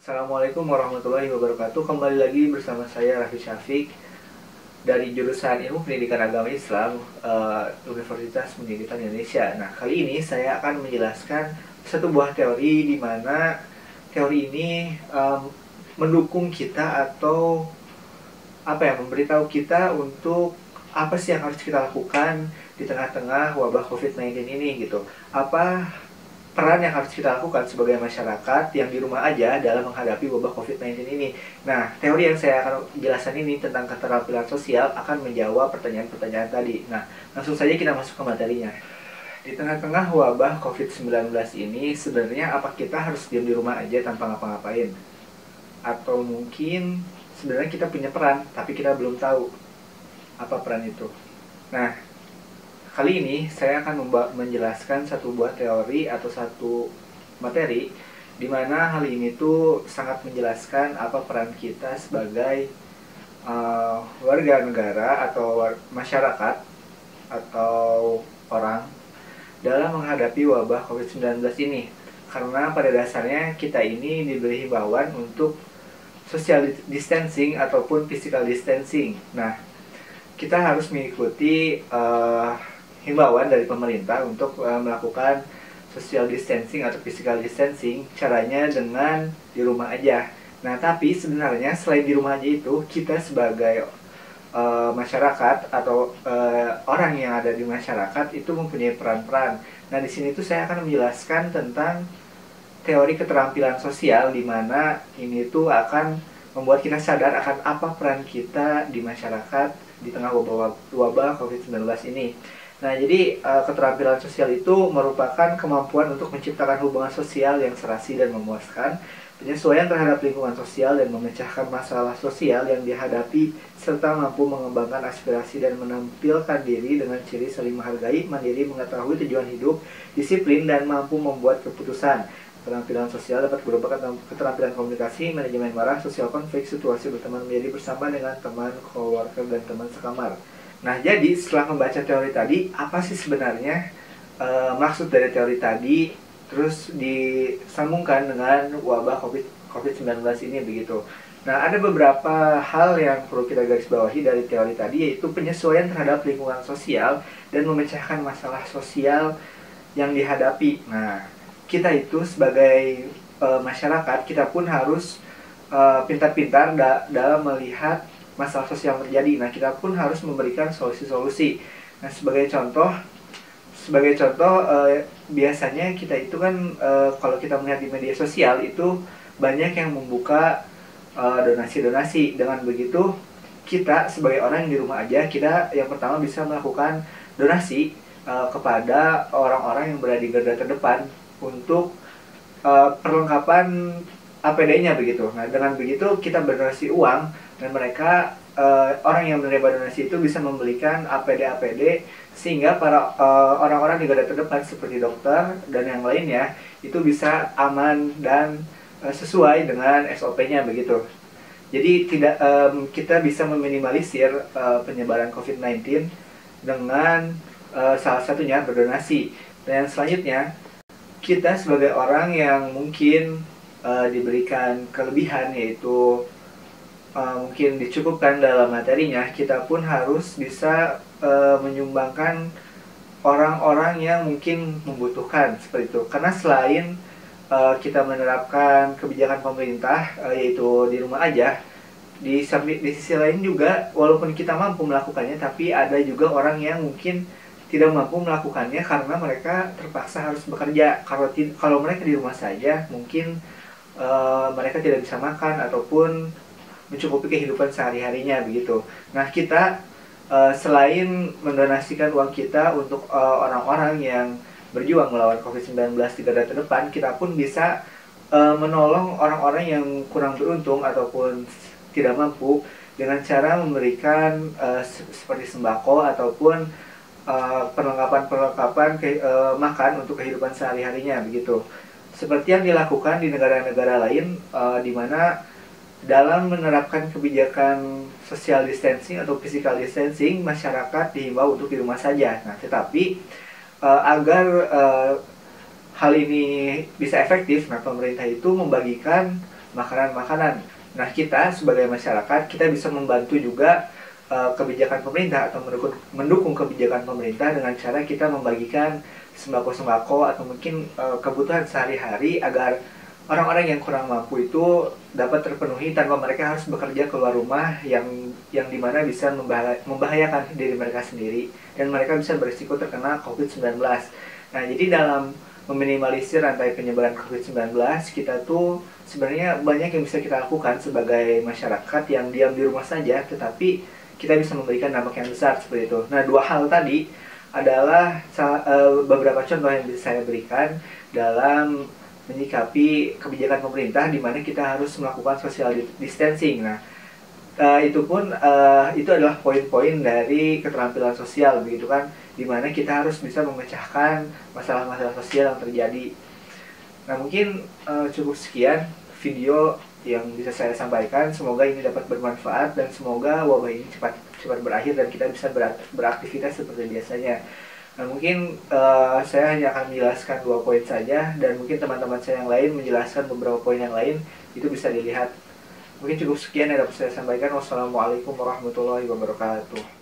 Assalamualaikum warahmatullahi wabarakatuh. Kembali lagi bersama saya Raffi Syafiq dari jurusan Ilmu Pendidikan Agama Islam Universitas Pendidikan Indonesia. Nah, kali ini saya akan menjelaskan satu buah teori di mana teori ini mendukung kita atau memberitahu kita untuk apa sih yang harus kita lakukan di tengah-tengah wabah COVID-19 ini gitu. Apa peran yang harus kita lakukan sebagai masyarakat yang di rumah aja dalam menghadapi wabah COVID-19 ini. Nah, teori yang saya akan jelaskan ini tentang keterampilan sosial akan menjawab pertanyaan-pertanyaan tadi. Nah, langsung saja kita masuk ke materinya. Di tengah-tengah wabah COVID-19 ini, sebenarnya apa kita harus diam di rumah aja tanpa ngapa-ngapain? Atau mungkin sebenarnya kita punya peran, tapi kita belum tahu apa peran itu. Nah, kali ini saya akan menjelaskan satu buah teori atau satu materi di mana hal ini tuh sangat menjelaskan apa peran kita sebagai warga negara atau masyarakat atau orang dalam menghadapi wabah COVID-19 ini. Karena pada dasarnya kita ini diberi himbauan untuk social distancing ataupun physical distancing. Nah, kita harus mengikuti himbauan dari pemerintah untuk melakukan social distancing atau physical distancing. Caranya dengan di rumah aja. Nah, tapi sebenarnya selain di rumah aja itu, kita sebagai masyarakat atau orang yang ada di masyarakat itu mempunyai peran-peran. Nah, di sini tuh saya akan menjelaskan tentang teori keterampilan sosial, di mana ini tuh akan membuat kita sadar akan apa peran kita di masyarakat di tengah wabah COVID-19 ini. Nah, jadi keterampilan sosial itu merupakan kemampuan untuk menciptakan hubungan sosial yang serasi dan memuaskan, penyesuaian terhadap lingkungan sosial dan memecahkan masalah sosial yang dihadapi, serta mampu mengembangkan aspirasi dan menampilkan diri dengan ciri saling menghargai, mandiri, mengetahui tujuan hidup, disiplin, dan mampu membuat keputusan. Keterampilan sosial dapat berupa keterampilan komunikasi, manajemen marah, sosial konflik, situasi berteman menjadi bersama dengan teman, coworker, dan teman sekamar. Nah, jadi setelah membaca teori tadi, apa sih sebenarnya maksud dari teori tadi, terus disambungkan dengan wabah COVID-19 ini begitu. Nah, ada beberapa hal yang perlu kita garis bawahi dari teori tadi, yaitu penyesuaian terhadap lingkungan sosial dan memecahkan masalah sosial yang dihadapi. Nah, kita itu sebagai masyarakat, kita pun harus pintar-pintar dalam melihat masalah sosial terjadi. Nah, kita pun harus memberikan solusi-solusi. Nah, sebagai contoh biasanya kita itu kan kalau kita melihat di media sosial itu banyak yang membuka donasi-donasi. Dengan begitu, kita sebagai orang yang di rumah aja, kita yang pertama bisa melakukan donasi kepada orang-orang yang berada di garda terdepan untuk perlengkapan APD-nya begitu. Nah, dengan begitu kita berdonasi uang dan mereka orang yang menerima donasi itu bisa membelikan APD sehingga para orang-orang di garda terdepan seperti dokter dan yang lainnya itu bisa aman dan sesuai dengan SOP-nya begitu. Jadi kita bisa meminimalisir penyebaran COVID-19 dengan salah satunya berdonasi. Dan selanjutnya, kita sebagai orang yang mungkin diberikan kelebihan, yaitu mungkin dicukupkan dalam materinya, kita pun harus bisa menyumbangkan orang-orang yang mungkin membutuhkan seperti itu. Karena selain kita menerapkan kebijakan pemerintah yaitu di rumah aja, di sisi lain juga walaupun kita mampu melakukannya, tapi ada juga orang yang mungkin tidak mampu melakukannya karena mereka terpaksa harus bekerja. Kalau mereka di rumah saja, mungkin mereka tidak bisa makan ataupun mencukupi kehidupan sehari-harinya begitu. Nah, kita selain mendonasikan uang kita untuk orang-orang yang berjuang melawan COVID-19 di garda terdepan, kita pun bisa menolong orang-orang yang kurang beruntung ataupun tidak mampu dengan cara memberikan seperti sembako ataupun perlengkapan makan untuk kehidupan sehari-harinya begitu. Seperti yang dilakukan di negara-negara lain di mana dalam menerapkan kebijakan social distancing atau physical distancing, masyarakat dihimbau untuk di rumah saja. Nah, tetapi agar hal ini bisa efektif, nah pemerintah itu membagikan makanan-makanan. Nah, kita sebagai masyarakat, kita bisa membantu juga kebijakan pemerintah atau mendukung kebijakan pemerintah dengan cara kita membagikan sembako-sembako atau mungkin kebutuhan sehari-hari agar orang-orang yang kurang mampu itu dapat terpenuhi tanpa mereka harus bekerja keluar rumah yang dimana bisa membahayakan diri mereka sendiri dan mereka bisa berisiko terkena COVID-19. Nah, jadi dalam meminimalisir rantai penyebaran COVID-19, kita tuh sebenarnya banyak yang bisa kita lakukan sebagai masyarakat yang diam di rumah saja, tetapi kita bisa memberikan dampak yang besar seperti itu. Nah, dua hal tadi adalah beberapa contoh yang bisa saya berikan dalam menyikapi kebijakan pemerintah di mana kita harus melakukan social distancing. Nah, itu pun itu adalah poin-poin dari keterampilan sosial begitu kan, di mana kita harus bisa memecahkan masalah-masalah sosial yang terjadi. Nah, mungkin cukup sekian video yang bisa saya sampaikan. Semoga ini dapat bermanfaat dan semoga wabah ini cepat berakhir dan kita bisa beraktivitas seperti biasanya. Nah, mungkin saya hanya akan menjelaskan 2 poin saja dan mungkin teman-teman saya yang lain menjelaskan beberapa poin yang lain, itu bisa dilihat. Mungkin cukup sekian yang dapat saya sampaikan. Wassalamualaikum warahmatullahi wabarakatuh.